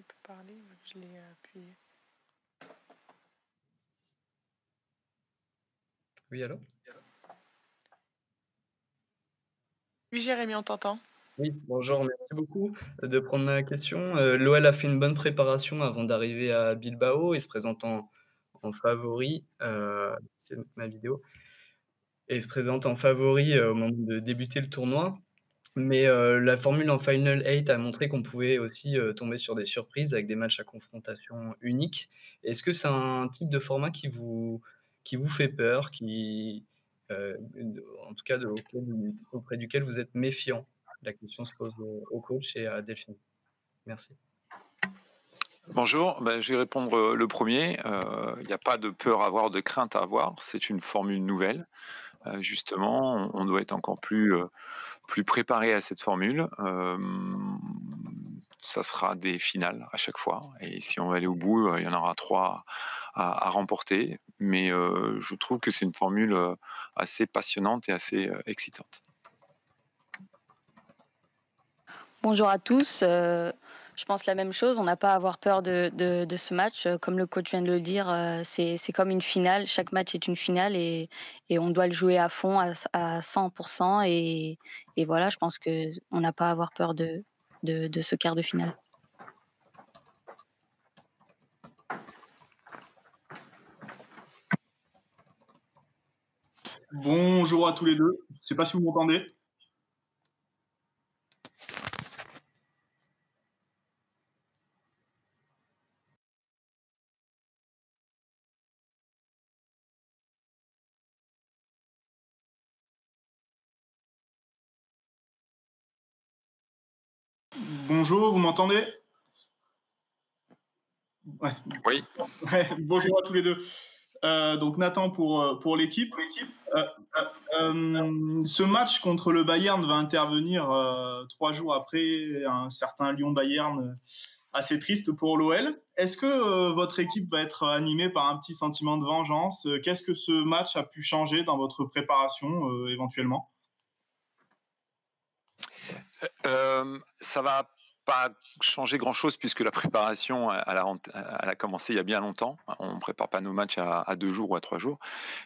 il peut parler, je l'ai appuyé. Oui, allô? Oui, Jérémy, on t'entend. Oui, bonjour, merci beaucoup de prendre ma question. L'OL a fait une bonne préparation avant d'arriver à Bilbao et se présente en favori, c'est ma vidéo, et se présente en favori, au moment de débuter le tournoi. Mais, la formule en Final 8 a montré qu'on pouvait aussi, tomber sur des surprises avec des matchs à confrontation unique. Est-ce que c'est un type de format qui vous fait peur, en tout cas auprès duquel vous êtes méfiant? La question se pose au coach et à Delphine. Merci. Bonjour, je vais répondre le premier. Il n'y a pas de peur à avoir, de crainte à avoir. C'est une formule nouvelle. Justement, on doit être encore plus préparé à cette formule. Ça sera des finales à chaque fois. Et si on va aller au bout, il y en aura 3 à remporter. Mais je trouve que c'est une formule assez passionnante et assez excitante. Bonjour à tous. Je pense la même chose. On n'a pas à avoir peur de ce match. Comme le coach vient de le dire, c'est comme une finale. Chaque match est une finale et on doit le jouer à fond, à 100%. Et voilà, je pense qu'on n'a pas à avoir peur de ce quart de finale. Bonjour à tous les deux. Je ne sais pas si vous m'entendez. Bonjour, vous m'entendez? Ouais. Oui. Ouais, bonjour à tous les deux. Donc Nathan pour l'équipe. Ce match contre le Bayern va intervenir 3 jours après un certain Lyon-Bayern assez triste pour l'OL. Est-ce que votre équipe va être animée par un petit sentiment de vengeance? Qu'est-ce que ce match a pu changer dans votre préparation éventuellement? Ça va pas changer grand-chose puisque la préparation, elle a commencé il y a bien longtemps. On ne prépare pas nos matchs à 2 jours ou à 3 jours.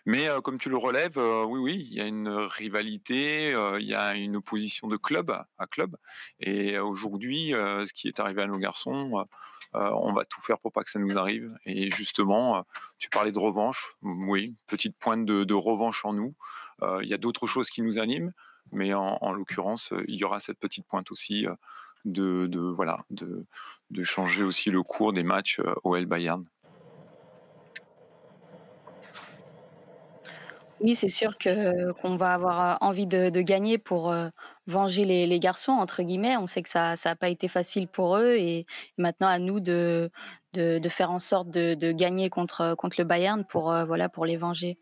Mais comme tu le relèves, oui, il y a une rivalité, il y a une opposition de club à club. Et aujourd'hui, ce qui est arrivé à nos garçons, on va tout faire pour pas que ça nous arrive. Et justement, tu parlais de revanche. Oui, petite pointe de revanche en nous. Il y a d'autres choses qui nous animent. Mais en l'occurrence, il y aura cette petite pointe aussi de changer aussi le cours des matchs OL Bayern. Oui, c'est sûr qu'on va avoir envie de gagner pour venger les garçons, entre guillemets. On sait que ça a pas été facile pour eux et maintenant à nous de faire en sorte de gagner contre le Bayern pour, voilà, pour les venger.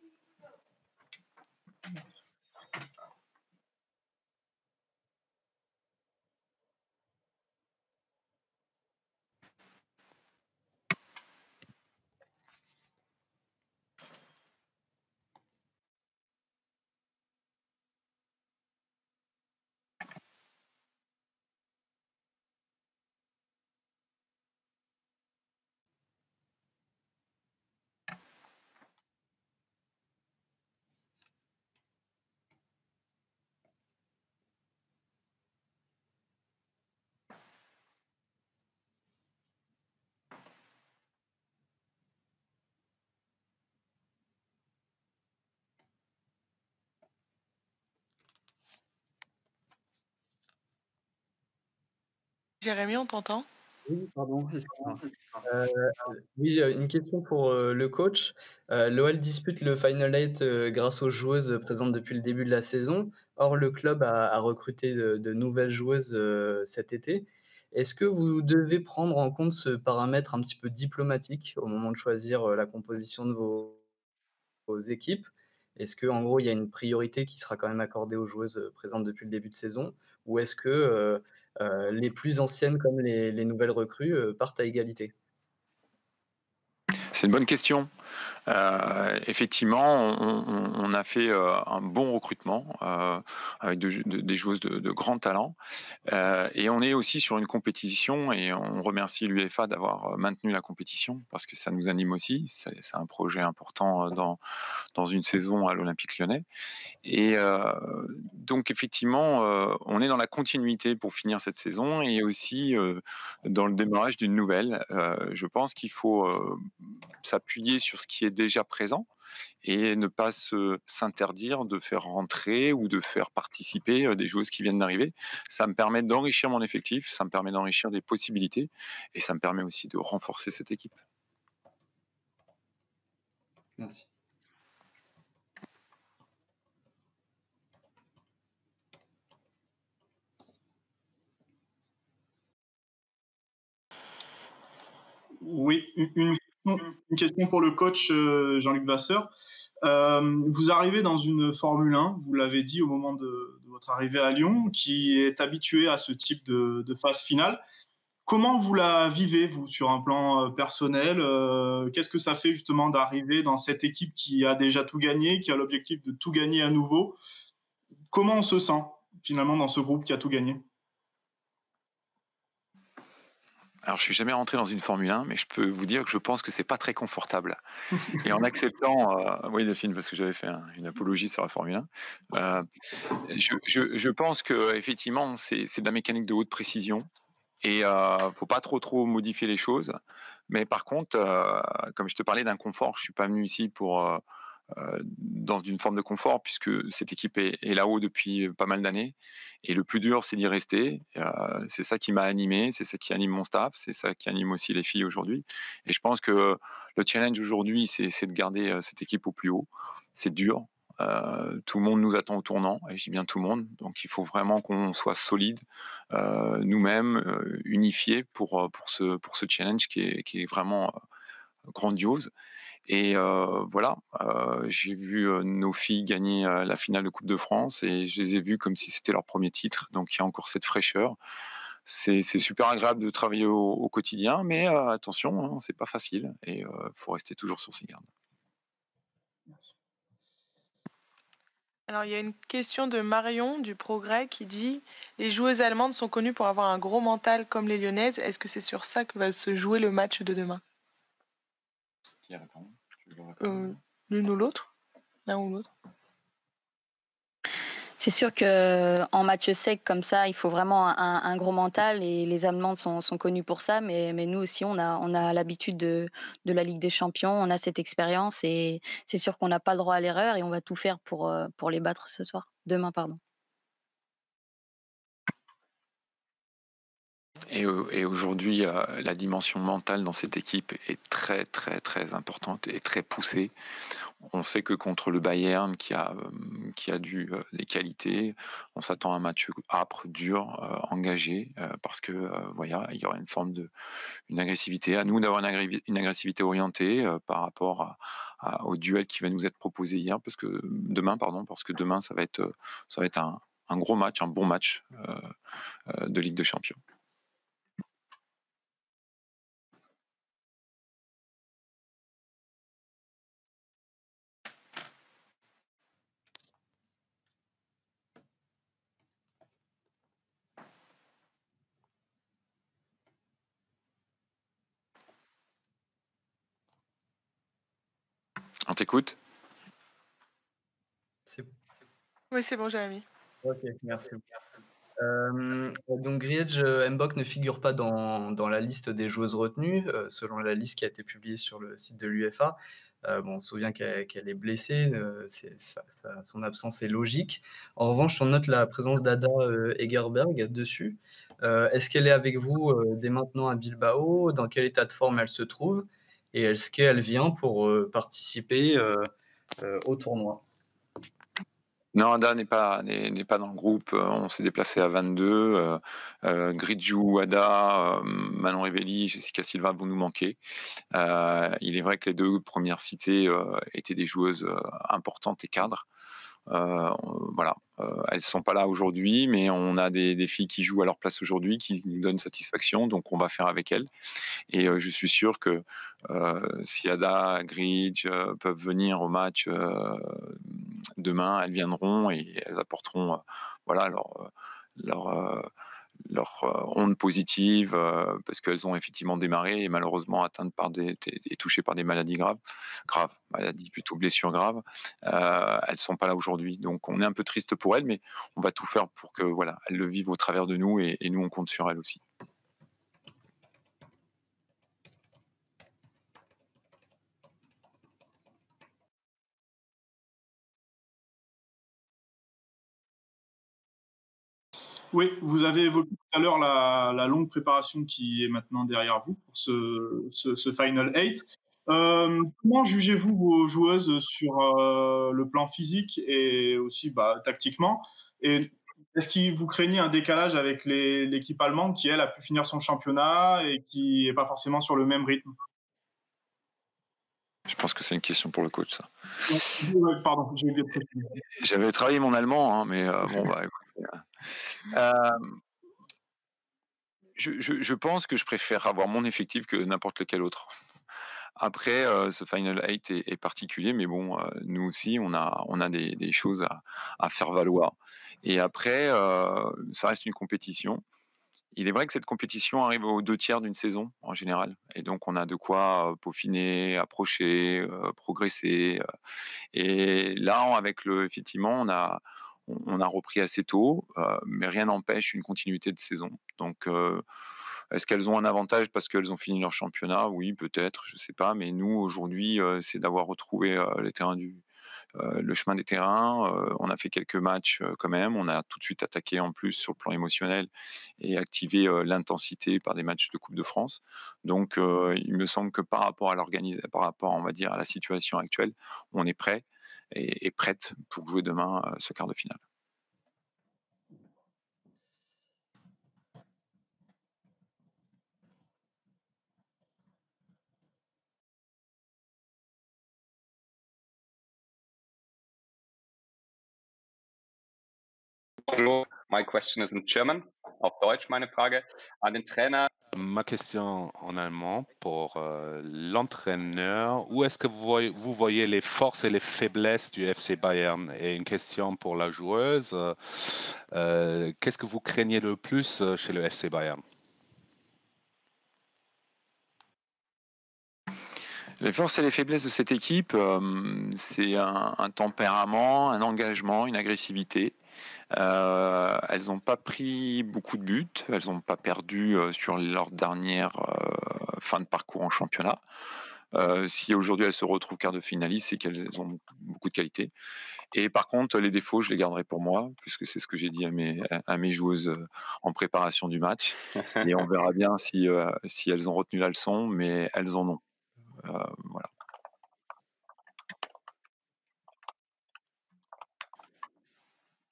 Jérémy, on t'entend. Oui, pardon, excuse-moi. Oui, une question pour, le coach. L'OL dispute le Final 8, grâce aux joueuses présentes depuis le début de la saison. Or, le club a recruté de nouvelles joueuses, cet été. Est-ce que vous devez prendre en compte ce paramètre un petit peu diplomatique au moment de choisir, la composition de vos équipes? Est-ce qu'en gros, il y a une priorité qui sera quand même accordée aux joueuses, présentes depuis le début de saison? Ou est-ce que, les plus anciennes comme les nouvelles recrues, partent à égalité? C'est une bonne question. Effectivement, on a fait un bon recrutement avec des joueuses de grand talent. Et on est aussi sur une compétition et on remercie l'UEFA d'avoir maintenu la compétition parce que ça nous anime aussi. C'est un projet important dans une saison à l'Olympique Lyonnais. Et donc effectivement, on est dans la continuité pour finir cette saison et aussi dans le démarrage d'une nouvelle. Je pense qu'il faut s'appuyer sur ce qui est déjà présent et ne pas s'interdire de faire rentrer ou de faire participer des joueuses qui viennent d'arriver. Ça me permet d'enrichir mon effectif, ça me permet d'enrichir des possibilités et ça me permet aussi de renforcer cette équipe. Merci. Oui, une question pour le coach Jean-Luc Vasseur. Vous arrivez dans une Formule 1, vous l'avez dit au moment de votre arrivée à Lyon, qui est habitué à ce type de phase finale. Comment vous la vivez, vous, sur un plan personnel? Qu'est-ce que ça fait justement d'arriver dans cette équipe qui a déjà tout gagné, qui a l'objectif de tout gagner à nouveau? Comment on se sent finalement dans ce groupe qui a tout gagné? Alors, je suis jamais rentré dans une Formule 1, mais je peux vous dire que je pense que c'est pas très confortable. Et en acceptant, oui, Delphine, parce que j'avais fait une apologie sur la Formule 1, je pense que effectivement, c'est de la mécanique de haute précision et faut pas trop modifier les choses. Mais par contre, comme je te parlais d'un confort, je suis pas venu ici pour dans une forme de confort puisque cette équipe est là-haut depuis pas mal d'années et le plus dur c'est d'y rester. C'est ça qui m'a animé, c'est ça qui anime mon staff, c'est ça qui anime aussi les filles aujourd'hui et je pense que le challenge aujourd'hui c'est de garder cette équipe au plus haut. C'est dur, tout le monde nous attend au tournant et je dis bien tout le monde, donc il faut vraiment qu'on soit solide nous-mêmes, unifiés pour ce challenge qui est vraiment grandiose. Et voilà, j'ai vu nos filles gagner la finale de Coupe de France et je les ai vues comme si c'était leur premier titre. Donc il y a encore cette fraîcheur. C'est super agréable de travailler au quotidien, mais attention, hein, c'est pas facile et faut rester toujours sur ses gardes. Merci. Alors, il y a une question de Marion du Progrès qui dit « Les joueuses allemandes sont connues pour avoir un gros mental comme les lyonnaises. Est-ce que c'est sur ça que va se jouer le match de demain ?» Qui répond? L'une ou l'autre? L'un ou l'autre? C'est sûr qu'en match sec comme ça, il faut vraiment un gros mental et les Allemandes sont connues pour ça, mais nous aussi, on a l'habitude de la Ligue des Champions, on a cette expérience et c'est sûr qu'on n'a pas le droit à l'erreur et on va tout faire pour les battre demain, pardon. Et aujourd'hui, la dimension mentale dans cette équipe est très très importante et très poussée. On sait que contre le Bayern, qui a des qualités, on s'attend à un match âpre, dur, engagé, parce que voilà, il y aura une forme une agressivité. À nous d'avoir une agressivité orientée par rapport au duel qui va nous être proposé demain, parce que demain ça va être un gros match, un bon match de Ligue des Champions. On t'écoute? Oui, c'est bon, Jérémy. Ok, merci. Donc Griedge Mbok ne figure pas dans la liste des joueuses retenues, selon la liste qui a été publiée sur le site de l'UEFA. On se souvient qu'elle est blessée, son absence est logique. En revanche, on note la présence d'Ada Egerberg dessus. Est-ce qu'elle est avec vous dès maintenant à Bilbao? Dans quel état de forme elle se trouve? Et est-ce qu'elle vient pour participer au tournoi? Non, Ada n'est pas dans le groupe. On s'est déplacé à 22. Gridjou, Ada, Manon Revelli, Jessica Silva vont nous manquer. Il est vrai que les deux premières citées étaient des joueuses importantes et cadres. Voilà, elles sont pas là aujourd'hui, mais on a des filles qui jouent à leur place aujourd'hui, qui nous donnent satisfaction, donc on va faire avec elles. Et je suis sûr que Siada, Gridge peuvent venir au match demain, elles viendront et elles apporteront voilà, leur onde positive parce qu'elles ont effectivement démarré et malheureusement atteintes par et touchées par des maladies graves, maladies plutôt blessures graves. Elles sont pas là aujourd'hui, donc on est un peu triste pour elles, mais on va tout faire pour que voilà, elles le vivent au travers de nous et nous on compte sur elles aussi. Oui, vous avez évoqué tout à l'heure la longue préparation qui est maintenant derrière vous pour ce Final 8. Comment jugez-vous vos joueuses sur le plan physique et aussi tactiquement? Et est-ce que vous craignez un décalage avec l'équipe allemande qui, elle, a pu finir son championnat et qui n'est pas forcément sur le même rythme? Je pense que c'est une question pour le coach, ça. Ouais, pardon, j'ai oublié de préciser. J'avais travaillé mon allemand, hein, mais bon, bah, écoute, je pense que je préfère avoir mon effectif que n'importe lequel autre. Après, ce Final 8 est particulier, mais bon, nous aussi, on a des choses à faire valoir. Et après, ça reste une compétition. Il est vrai que cette compétition arrive aux 2/3 d'une saison, en général, et donc on a de quoi peaufiner, approcher, progresser. Et là, effectivement, on a repris assez tôt, mais rien n'empêche une continuité de saison. Donc, est-ce qu'elles ont un avantage parce qu'elles ont fini leur championnat? Oui, peut-être, je sais pas. Mais nous, aujourd'hui, c'est d'avoir retrouvé le chemin des terrains. On a fait quelques matchs quand même. On a tout de suite attaqué en plus sur le plan émotionnel et activé l'intensité par des matchs de Coupe de France. Donc, il me semble que par rapport, on va dire, à la situation actuelle, on est prêt et prête pour jouer demain ce quart de finale. Bonjour, my question is in German. Auf Deutsch meine Frage an den Trainer. Ma question en allemand pour l'entraîneur. Où est-ce que vous voyez les forces et les faiblesses du FC Bayern? Et une question pour la joueuse. Qu'est-ce que vous craignez le plus chez le FC Bayern? Les forces et les faiblesses de cette équipe, c'est un tempérament, un engagement, une agressivité. Elles n'ont pas pris beaucoup de buts, elles n'ont pas perdu sur leur dernière fin de parcours en championnat. Si aujourd'hui elles se retrouvent quart de finaliste, c'est qu'elles ont beaucoup de qualité. Et par contre, les défauts, je les garderai pour moi, puisque c'est ce que j'ai dit à mes joueuses en préparation du match. Et on verra bien si elles ont retenu la leçon, mais elles en ont. Voilà.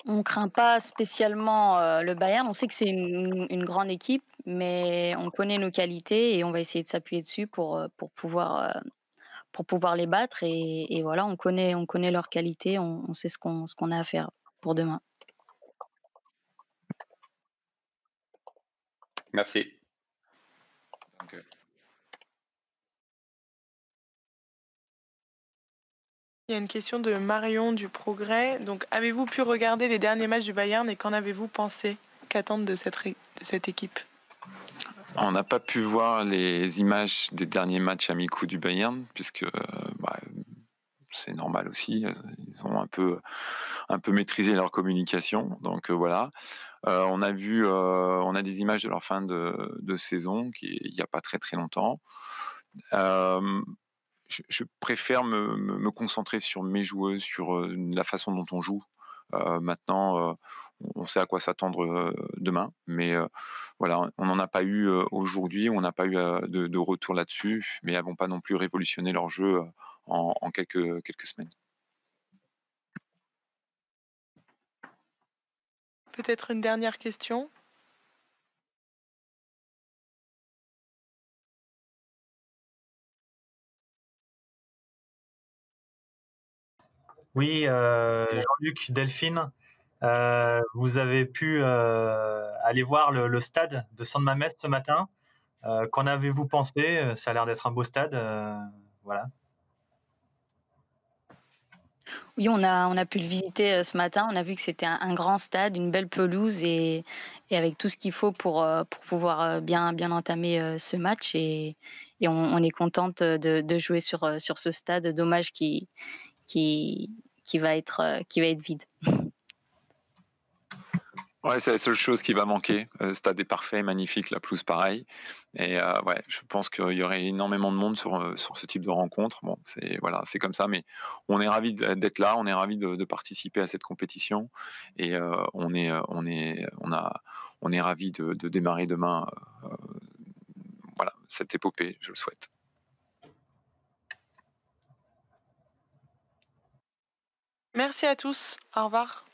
On craint pas spécialement le Bayern. On sait que c'est une grande équipe, mais on connaît nos qualités et on va essayer de s'appuyer dessus pour pouvoir les battre. Et voilà, on connaît leurs qualités, on sait ce qu'on a à faire pour demain. Merci. Okay. Il y a une question de Marion du Progrès. Donc, avez-vous pu regarder les derniers matchs du Bayern et qu'en avez-vous pensé? Qu'attendre de cette équipe? On n'a pas pu voir les images des derniers matchs amicaux du Bayern, puisque c'est normal aussi. Ils ont un peu maîtrisé leur communication. Donc voilà. On a des images de leur fin de saison il n'y a pas très très longtemps. Je préfère me concentrer sur mes joueuses, sur la façon dont on joue. Maintenant, on sait à quoi s'attendre demain, mais voilà, on n'en a pas eu aujourd'hui, on n'a pas eu de retour là-dessus, mais elles vont pas non plus révolutionner leur jeu en quelques semaines. Peut-être une dernière question? Oui, Jean-Luc, Delphine, vous avez pu aller voir le stade de San Mamés ce matin. Qu'en avez-vous pensé? Ça a l'air d'être un beau stade. Voilà. Oui, on a pu le visiter ce matin. On a vu que c'était un grand stade, une belle pelouse et avec tout ce qu'il faut pour pouvoir bien entamer ce match. Et on est contente de jouer sur ce stade. Dommage qui, qui va être vide. Ouais, c'est la seule chose qui va manquer. Le stade est parfait, magnifique, la pelouse pareil. Et ouais, je pense qu'il y aurait énormément de monde sur ce type de rencontre. Bon, c'est comme ça, mais on est ravis d'être là, on est ravis de participer à cette compétition, et on est ravis de démarrer demain. Voilà, cette épopée, je le souhaite. Merci à tous. Au revoir.